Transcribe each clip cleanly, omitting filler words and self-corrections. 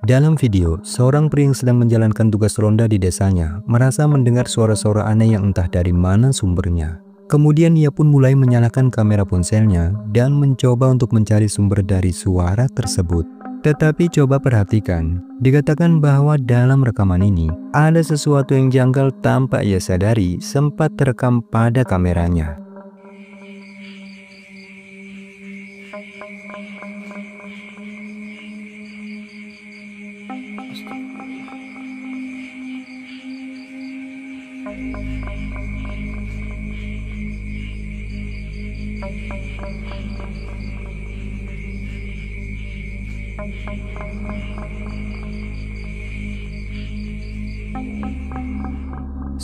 Dalam video, seorang pria yang sedang menjalankan tugas ronda di desanya merasa mendengar suara-suara aneh yang entah dari mana sumbernya. Kemudian ia pun mulai menyalakan kamera ponselnya dan mencoba untuk mencari sumber dari suara tersebut. Tetapi coba perhatikan, dikatakan bahwa dalam rekaman ini ada sesuatu yang janggal tanpa ia sadari sempat terekam pada kameranya.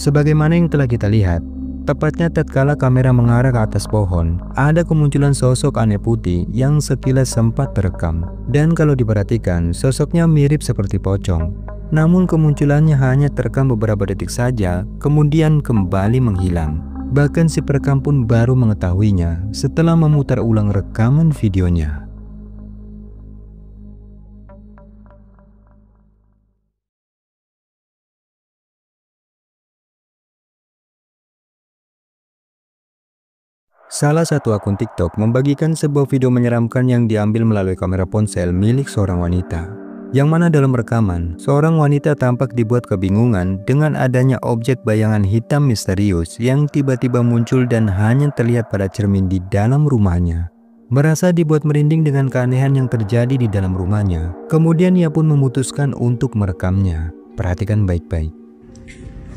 Sebagaimana yang telah kita lihat, tepatnya tatkala kamera mengarah ke atas pohon, ada kemunculan sosok aneh putih yang sekilas sempat terekam. Dan kalau diperhatikan, sosoknya mirip seperti pocong. Namun kemunculannya hanya terekam beberapa detik saja, kemudian kembali menghilang. Bahkan si perekam pun baru mengetahuinya setelah memutar ulang rekaman videonya. Salah satu akun TikTok membagikan sebuah video menyeramkan yang diambil melalui kamera ponsel milik seorang wanita. Yang mana dalam rekaman, seorang wanita tampak dibuat kebingungan dengan adanya objek bayangan hitam misterius yang tiba-tiba muncul dan hanya terlihat pada cermin di dalam rumahnya. Merasa dibuat merinding dengan keanehan yang terjadi di dalam rumahnya, kemudian ia pun memutuskan untuk merekamnya. Perhatikan baik-baik.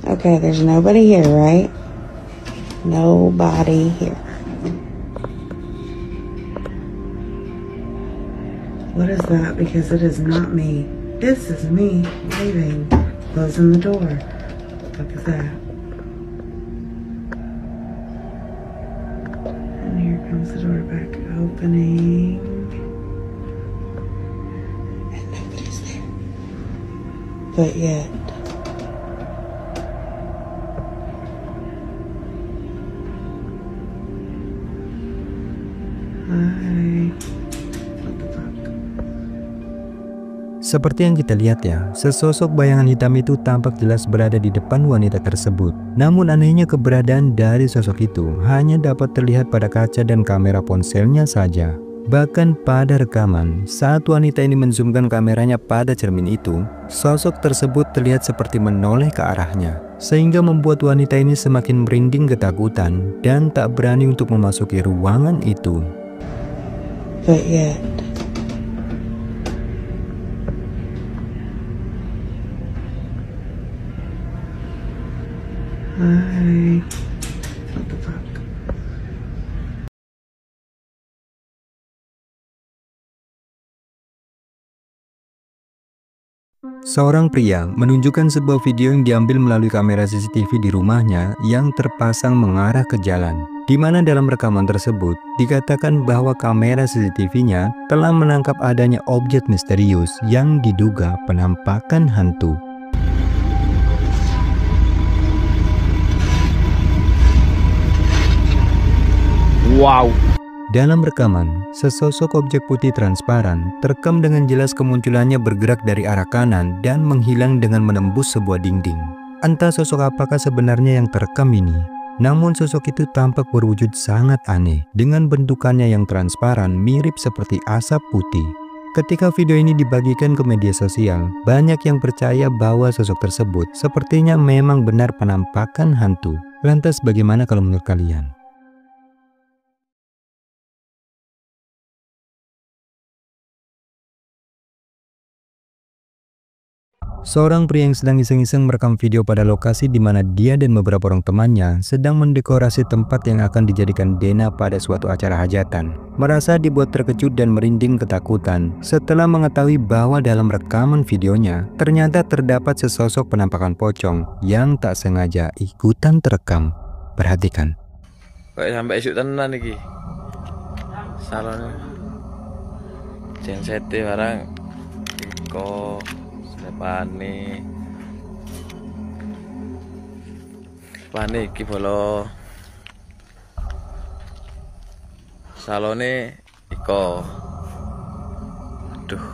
Okay, there's nobody here, right? Nobody here. What is that? Because it is not me. This is me leaving, closing the door. What the fuck is that? And here comes the door back opening. And nobody's there. But yet. Hi. Seperti yang kita lihat ya, sesosok bayangan hitam itu tampak jelas berada di depan wanita tersebut. Namun anehnya keberadaan dari sosok itu hanya dapat terlihat pada kaca dan kamera ponselnya saja. Bahkan pada rekaman, saat wanita ini menzoomkan kameranya pada cermin itu, sosok tersebut terlihat seperti menoleh ke arahnya. Sehingga membuat wanita ini semakin merinding ketakutan dan tak berani untuk memasuki ruangan itu. But yet. Hi. What the fuck? Seorang pria menunjukkan sebuah video yang diambil melalui kamera CCTV di rumahnya yang terpasang mengarah ke jalan. Di mana dalam rekaman tersebut dikatakan bahwa kamera CCTV-nya telah menangkap adanya objek misterius yang diduga penampakan hantu. Wow. Dalam rekaman, sesosok objek putih transparan terekam dengan jelas kemunculannya bergerak dari arah kanan dan menghilang dengan menembus sebuah dinding. Entah sosok apakah sebenarnya yang terekam ini, namun sosok itu tampak berwujud sangat aneh dengan bentukannya yang transparan mirip seperti asap putih. Ketika video ini dibagikan ke media sosial, banyak yang percaya bahwa sosok tersebut sepertinya memang benar penampakan hantu. Lantas bagaimana kalau menurut kalian? Seorang pria yang sedang iseng-iseng merekam video pada lokasi di mana dia dan beberapa orang temannya sedang mendekorasi tempat yang akan dijadikan denah pada suatu acara hajatan. Merasa dibuat terkejut dan merinding ketakutan setelah mengetahui bahwa dalam rekaman videonya ternyata terdapat sesosok penampakan pocong yang tak sengaja ikutan terekam. Perhatikan. Kayak sampai esuk tenan iki. Salone. Jensete barang iko Pane iki bolo salone iko. Aduh.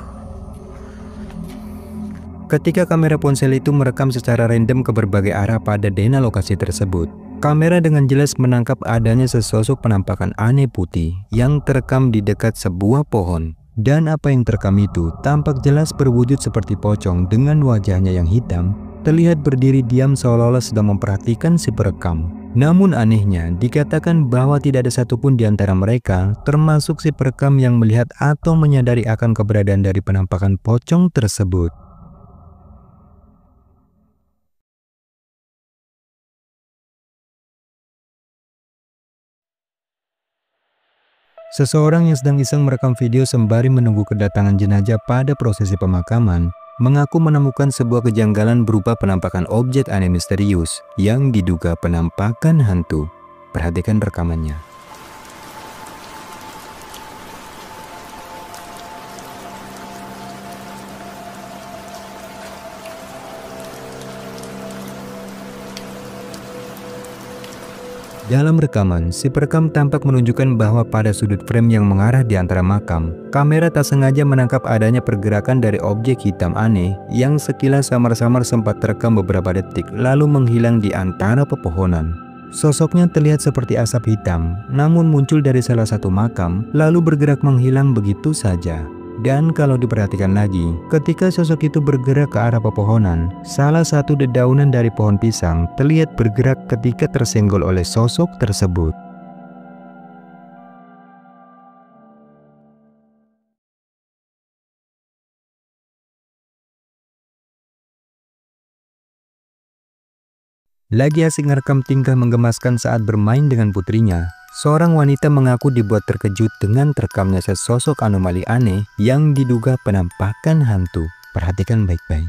Ketika kamera ponsel itu merekam secara random ke berbagai arah pada denah lokasi tersebut, kamera dengan jelas menangkap adanya sesosok penampakan aneh putih yang terekam di dekat sebuah pohon. Dan apa yang terekam itu tampak jelas berwujud seperti pocong dengan wajahnya yang hitam, terlihat berdiri diam seolah-olah sedang memperhatikan si perekam. Namun anehnya, dikatakan bahwa tidak ada satupun di antara mereka, termasuk si perekam, yang melihat atau menyadari akan keberadaan dari penampakan pocong tersebut. Seseorang yang sedang iseng merekam video sembari menunggu kedatangan jenazah pada prosesi pemakaman, mengaku menemukan sebuah kejanggalan berupa penampakan objek aneh misterius yang diduga penampakan hantu. Perhatikan rekamannya. Dalam rekaman, si perekam tampak menunjukkan bahwa pada sudut frame yang mengarah di antara makam, kamera tak sengaja menangkap adanya pergerakan dari objek hitam aneh yang sekilas samar-samar sempat terekam beberapa detik lalu menghilang di antara pepohonan. Sosoknya terlihat seperti asap hitam, namun muncul dari salah satu makam lalu bergerak menghilang begitu saja. Dan kalau diperhatikan lagi, ketika sosok itu bergerak ke arah pepohonan, salah satu dedaunan dari pohon pisang terlihat bergerak ketika tersenggol oleh sosok tersebut. Lagi asik ngerekam tingkah menggemaskan saat bermain dengan putrinya, seorang wanita mengaku dibuat terkejut dengan terekamnya sesosok anomali aneh yang diduga penampakan hantu. Perhatikan baik-baik.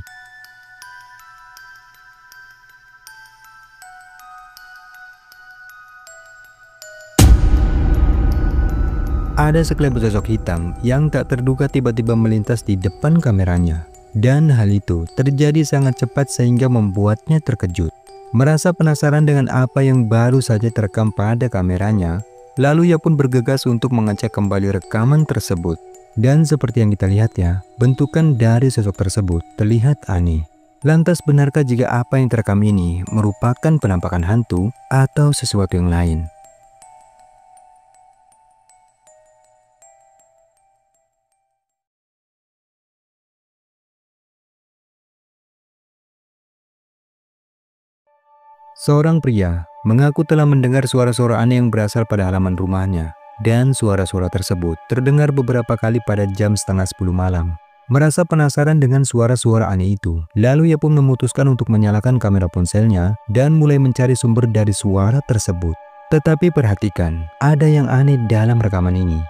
Ada sekelebet sosok hitam yang tak terduga tiba-tiba melintas di depan kameranya. Dan hal itu terjadi sangat cepat sehingga membuatnya terkejut. Merasa penasaran dengan apa yang baru saja terekam pada kameranya, lalu ia pun bergegas untuk mengecek kembali rekaman tersebut. Dan seperti yang kita lihat ya, bentukan dari sosok tersebut terlihat aneh. Lantas benarkah jika apa yang terekam ini merupakan penampakan hantu atau sesuatu yang lain? Seorang pria mengaku telah mendengar suara-suara aneh yang berasal pada halaman rumahnya, dan suara-suara tersebut terdengar beberapa kali pada jam setengah 10 malam. Merasa penasaran dengan suara-suara aneh itu, lalu ia pun memutuskan untuk menyalakan kamera ponselnya dan mulai mencari sumber dari suara tersebut. Tetapi perhatikan, ada yang aneh dalam rekaman ini.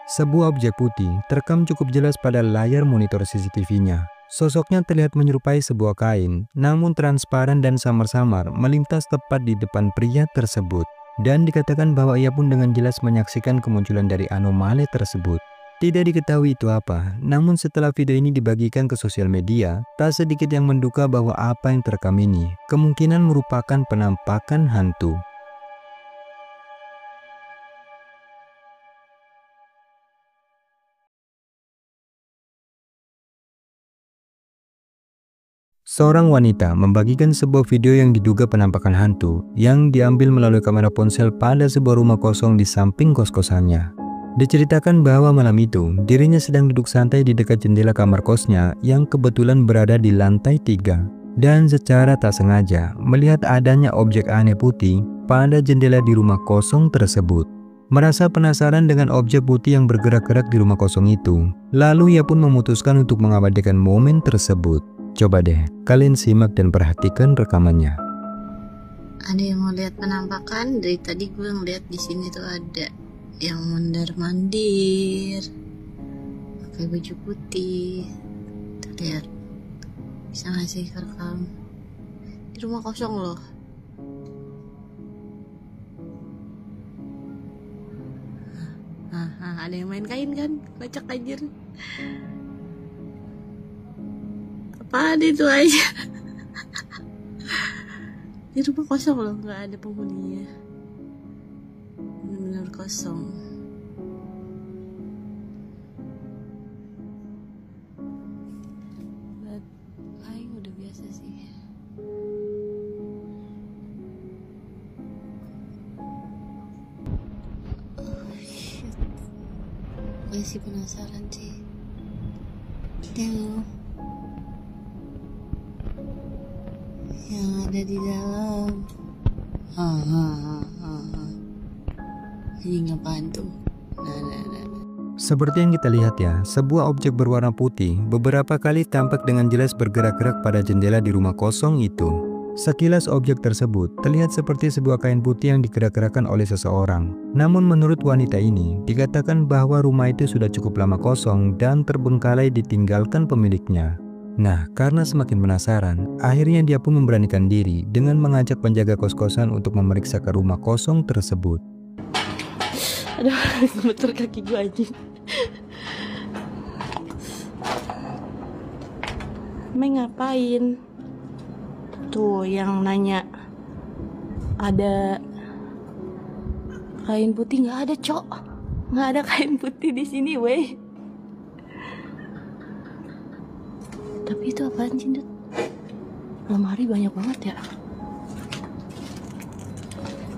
Sebuah objek putih terekam cukup jelas pada layar monitor CCTV-nya. Sosoknya terlihat menyerupai sebuah kain, namun transparan dan samar-samar melintas tepat di depan pria tersebut. Dan dikatakan bahwa ia pun dengan jelas menyaksikan kemunculan dari anomali tersebut. Tidak diketahui itu apa, namun setelah video ini dibagikan ke sosial media, tak sedikit yang menduga bahwa apa yang terekam ini kemungkinan merupakan penampakan hantu. Seorang wanita membagikan sebuah video yang diduga penampakan hantu yang diambil melalui kamera ponsel pada sebuah rumah kosong di samping kos-kosannya. Diceritakan bahwa malam itu dirinya sedang duduk santai di dekat jendela kamar kosnya yang kebetulan berada di lantai 3 dan secara tak sengaja melihat adanya objek aneh putih pada jendela di rumah kosong tersebut. Merasa penasaran dengan objek putih yang bergerak-gerak di rumah kosong itu, lalu ia pun memutuskan untuk mengabadikan momen tersebut. Coba deh, kalian simak dan perhatikan rekamannya. Ada yang mau lihat penampakan? Dari tadi gue ngeliat di sini tuh ada yang mondar-mandir, pakai baju putih. Tuh lihat, bisa ngasih kerekam. Di rumah kosong loh. Ada yang main kain kan? Kocak anjir. Apaan itu aja? Di rumah kosong loh, nggak ada penghuninya. Benar-benar kosong. Paling udah biasa sih. Masih penasaran sih. Tengok yang ada di dalam. Ini ngapain tuh? Nah. Seperti yang kita lihat ya, sebuah objek berwarna putih beberapa kali tampak dengan jelas bergerak-gerak pada jendela di rumah kosong itu. Sekilas objek tersebut terlihat seperti sebuah kain putih yang digerak-gerakkan oleh seseorang. Namun menurut wanita ini, dikatakan bahwa rumah itu sudah cukup lama kosong dan terbengkalai ditinggalkan pemiliknya. Nah, karena semakin penasaran, akhirnya dia pun memberanikan diri dengan mengajak penjaga kos-kosan untuk memeriksa ke rumah kosong tersebut. Aduh, gemeter kaki gue anjing. Main ngapain? Tuh yang nanya ada kain putih, nggak ada cok, nggak ada kain putih di sini weh. Tapi itu apaan sih, Dut? Lemari banyak banget ya.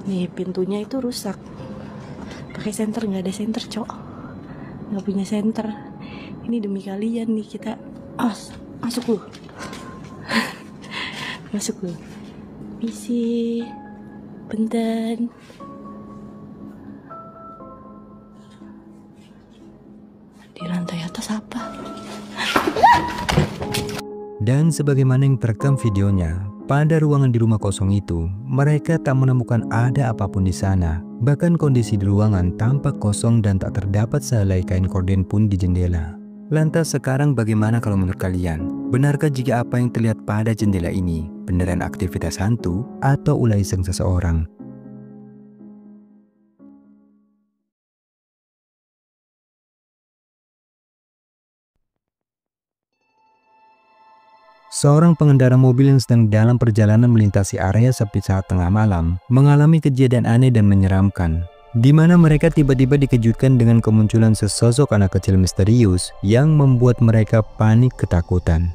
Nih pintunya itu rusak, pakai senter, nggak ada senter cok, nggak punya senter. Ini demi kalian nih, kita masuk lu. Masuk lu. Misi Benten. Di lantai atas apa? Dan sebagaimana yang terekam videonya, pada ruangan di rumah kosong itu, mereka tak menemukan ada apapun di sana. Bahkan kondisi di ruangan tampak kosong dan tak terdapat sehelai kain korden pun di jendela. Lantas sekarang bagaimana kalau menurut kalian? Benarkah jika apa yang terlihat pada jendela ini beneran aktivitas hantu atau ulah iseng seseorang? Seorang pengendara mobil yang sedang dalam perjalanan melintasi area sepi saat tengah malam mengalami kejadian aneh dan menyeramkan, di mana mereka tiba-tiba dikejutkan dengan kemunculan sesosok anak kecil misterius yang membuat mereka panik ketakutan.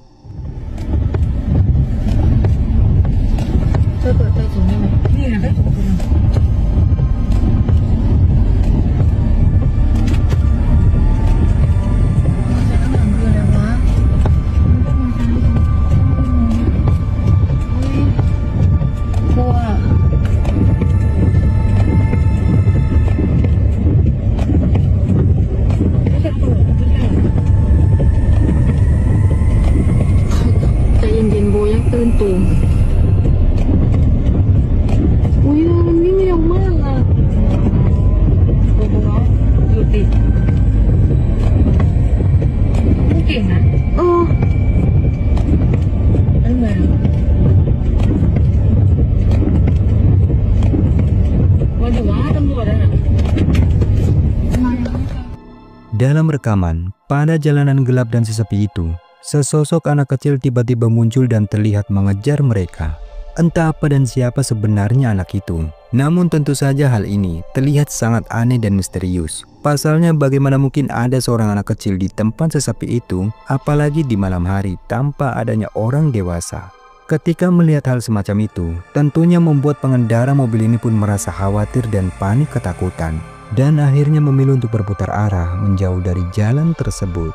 Dalam rekaman, pada jalanan gelap dan sesepi itu, sesosok anak kecil tiba-tiba muncul dan terlihat mengejar mereka. Entah apa dan siapa sebenarnya anak itu. Namun tentu saja hal ini terlihat sangat aneh dan misterius. Pasalnya bagaimana mungkin ada seorang anak kecil di tempat sesepi itu, apalagi di malam hari tanpa adanya orang dewasa. Ketika melihat hal semacam itu, tentunya membuat pengendara mobil ini pun merasa khawatir dan panik ketakutan. Dan akhirnya memilih untuk berputar arah menjauh dari jalan tersebut.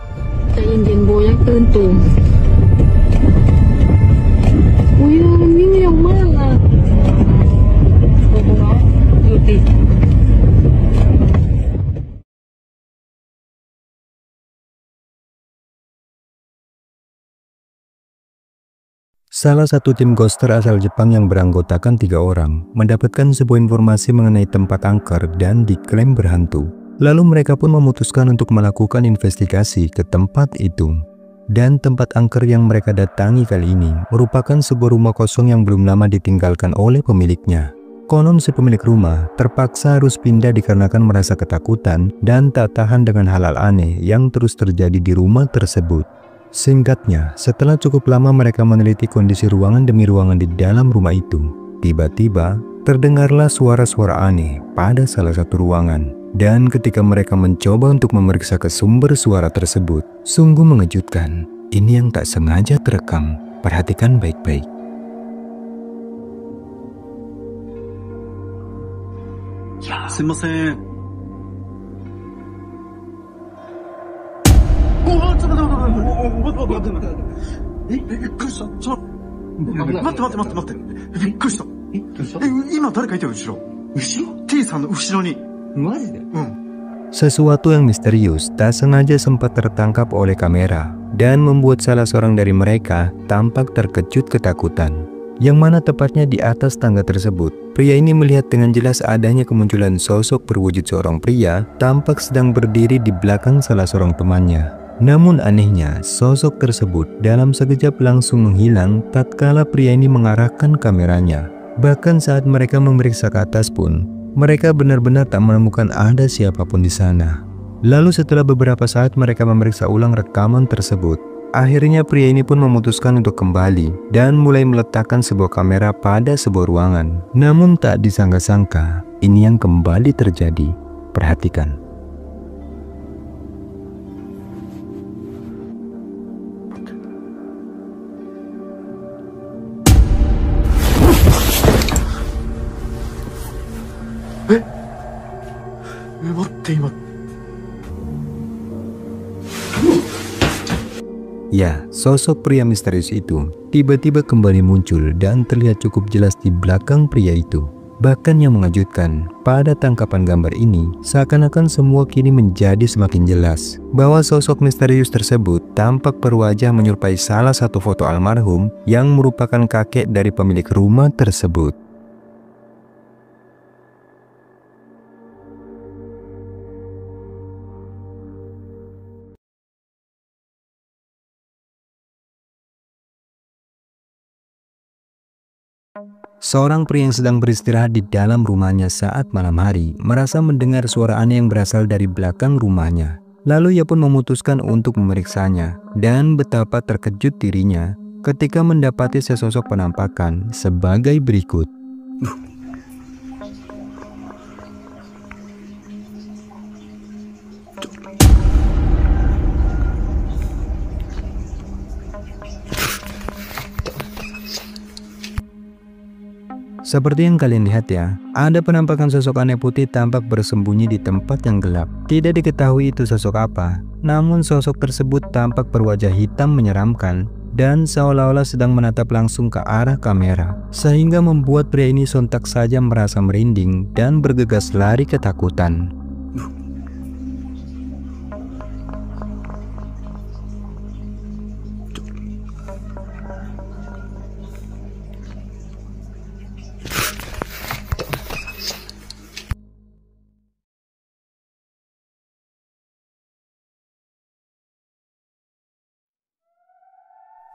Ini yang mana? Salah satu tim ghoster asal Jepang yang beranggotakan 3 orang mendapatkan sebuah informasi mengenai tempat angker dan diklaim berhantu. Lalu mereka pun memutuskan untuk melakukan investigasi ke tempat itu. Dan tempat angker yang mereka datangi kali ini merupakan sebuah rumah kosong yang belum lama ditinggalkan oleh pemiliknya. Konon si pemilik rumah terpaksa harus pindah dikarenakan merasa ketakutan dan tak tahan dengan hal-hal aneh yang terus terjadi di rumah tersebut. Singkatnya, setelah cukup lama mereka meneliti kondisi ruangan demi ruangan di dalam rumah itu, tiba-tiba terdengarlah suara-suara aneh pada salah satu ruangan. Dan ketika mereka mencoba untuk memeriksa ke sumber suara tersebut, sungguh mengejutkan. Ini yang tak sengaja terekam. Perhatikan baik-baik. Ya, sumimasen. Sesuatu yang misterius tak sengaja sempat tertangkap oleh kamera dan membuat salah seorang dari mereka tampak terkejut ketakutan. Yang mana tepatnya di atas tangga tersebut, pria ini melihat dengan jelas adanya kemunculan sosok berwujud seorang pria tampak sedang berdiri di belakang salah seorang temannya. Namun anehnya, sosok tersebut dalam sekejap langsung menghilang tatkala pria ini mengarahkan kameranya. Bahkan saat mereka memeriksa ke atas pun, mereka benar-benar tak menemukan ada siapapun di sana. Lalu setelah beberapa saat mereka memeriksa ulang rekaman tersebut, akhirnya pria ini pun memutuskan untuk kembali dan mulai meletakkan sebuah kamera pada sebuah ruangan. Namun tak disangka-sangka, ini yang kembali terjadi. Perhatikan. Ya, sosok pria misterius itu tiba-tiba kembali muncul dan terlihat cukup jelas di belakang pria itu. Bahkan yang mengejutkan, pada tangkapan gambar ini, seakan-akan semua kini menjadi semakin jelas bahwa sosok misterius tersebut tampak berwajah menyerupai salah satu foto almarhum yang merupakan kakek dari pemilik rumah tersebut. Seorang pria yang sedang beristirahat di dalam rumahnya saat malam hari merasa mendengar suara aneh yang berasal dari belakang rumahnya. Lalu ia pun memutuskan untuk memeriksanya, dan betapa terkejut dirinya ketika mendapati sesosok penampakan sebagai berikut. Seperti yang kalian lihat ya, ada penampakan sosok aneh putih tampak bersembunyi di tempat yang gelap. Tidak diketahui itu sosok apa, namun sosok tersebut tampak berwajah hitam menyeramkan dan seolah-olah sedang menatap langsung ke arah kamera. Sehingga membuat pria ini sontak saja merasa merinding dan bergegas lari ketakutan.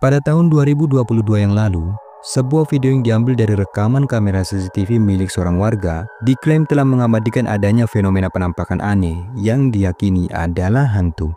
Pada tahun 2022 yang lalu, sebuah video yang diambil dari rekaman kamera CCTV milik seorang warga diklaim telah mengabadikan adanya fenomena penampakan aneh yang diyakini adalah hantu.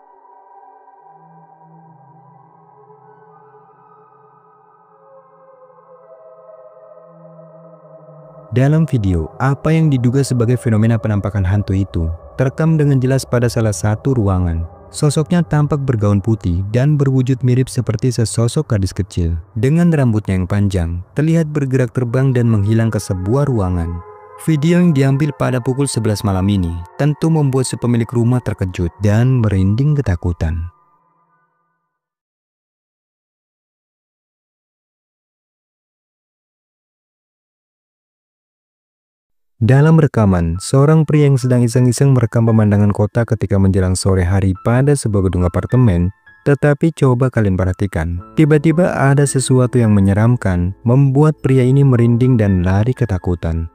Dalam video, apa yang diduga sebagai fenomena penampakan hantu itu terekam dengan jelas pada salah satu ruangan. Sosoknya tampak bergaun putih dan berwujud mirip seperti sesosok gadis kecil. Dengan rambutnya yang panjang, terlihat bergerak terbang dan menghilang ke sebuah ruangan. Video yang diambil pada pukul 11 malam ini tentu membuat si pemilik rumah terkejut dan merinding ketakutan. Dalam rekaman, seorang pria yang sedang iseng-iseng merekam pemandangan kota ketika menjelang sore hari pada sebuah gedung apartemen Tetapi coba kalian perhatikan, tiba-tiba ada sesuatu yang menyeramkan, membuat pria ini merinding dan lari ketakutan.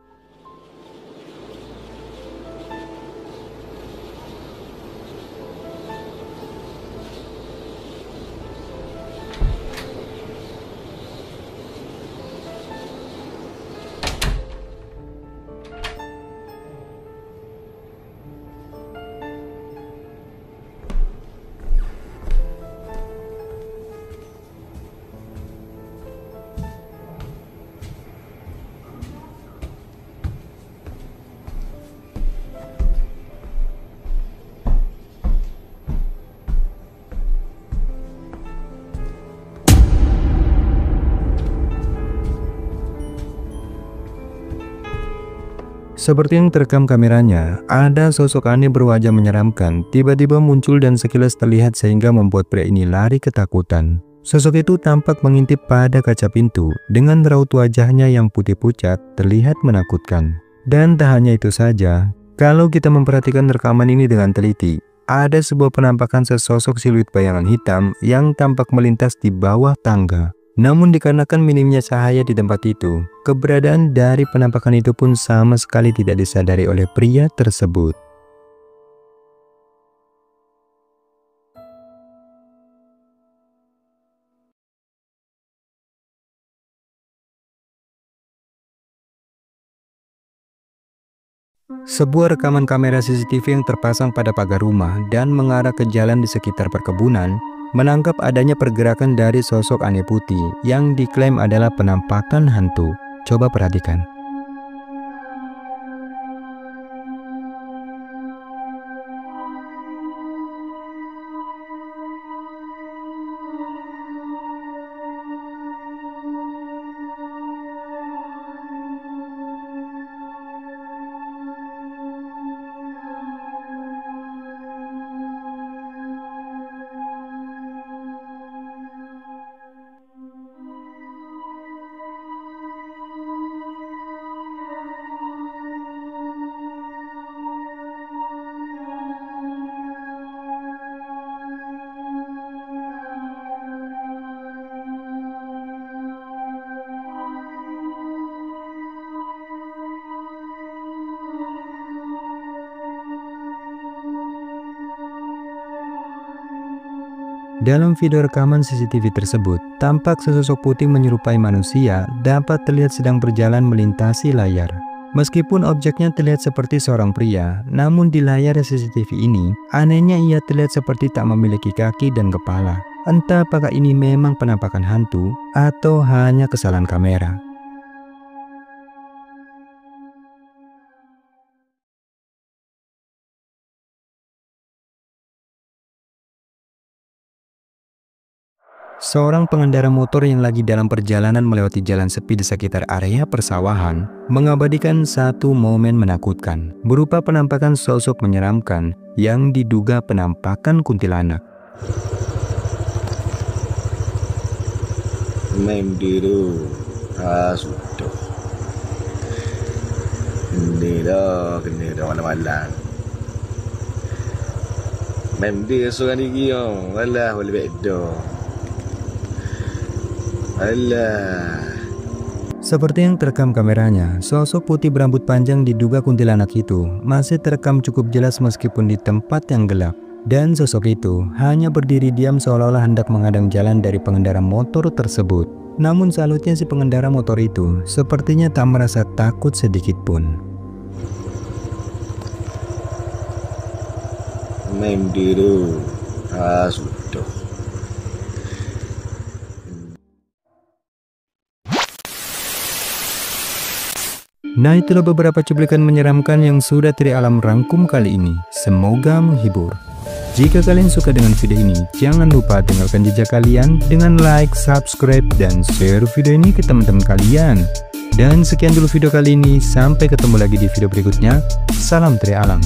Seperti yang terekam kameranya, ada sosok aneh berwajah menyeramkan tiba-tiba muncul dan sekilas terlihat sehingga membuat pria ini lari ketakutan. Sosok itu tampak mengintip pada kaca pintu dengan raut wajahnya yang putih pucat terlihat menakutkan. Dan tak hanya itu saja, kalau kita memperhatikan rekaman ini dengan teliti, ada sebuah penampakan sesosok siluet bayangan hitam yang tampak melintas di bawah tangga. Namun dikarenakan minimnya cahaya di tempat itu, keberadaan dari penampakan itu pun sama sekali tidak disadari oleh pria tersebut. Sebuah rekaman kamera CCTV yang terpasang pada pagar rumah dan mengarah ke jalan di sekitar perkebunan menangkap adanya pergerakan dari sosok aneh putih yang diklaim adalah penampakan hantu. Coba perhatikan. Dalam video rekaman CCTV tersebut, tampak sesosok putih menyerupai manusia dapat terlihat sedang berjalan melintasi layar. Meskipun objeknya terlihat seperti seorang pria, namun di layar CCTV ini, anehnya ia terlihat seperti tak memiliki kaki dan kepala. Entah apakah ini memang penampakan hantu atau hanya kesalahan kamera. Seorang pengendara motor yang lagi dalam perjalanan melewati jalan sepi di sekitar area persawahan mengabadikan satu momen menakutkan berupa penampakan sosok menyeramkan yang diduga penampakan kuntilanak. Main dulu, sudah. Kena dah malam-malam. Main dia seorang diri yang malah boleh beda. Alah. Seperti yang terekam kameranya, sosok putih berambut panjang diduga kuntilanak itu masih terekam cukup jelas meskipun di tempat yang gelap. Dan sosok itu hanya berdiri diam seolah-olah hendak menghadang jalan dari pengendara motor tersebut. Namun salutnya si pengendara motor itu sepertinya tak merasa takut sedikit pun. Main dulu, sudah. Nah, itulah beberapa cuplikan menyeramkan yang sudah Tri Alam rangkum kali ini. Semoga menghibur. Jika kalian suka dengan video ini, jangan lupa tinggalkan jejak kalian dengan like, subscribe, dan share video ini ke teman-teman kalian. Dan sekian dulu video kali ini, sampai ketemu lagi di video berikutnya. Salam Tri Alam.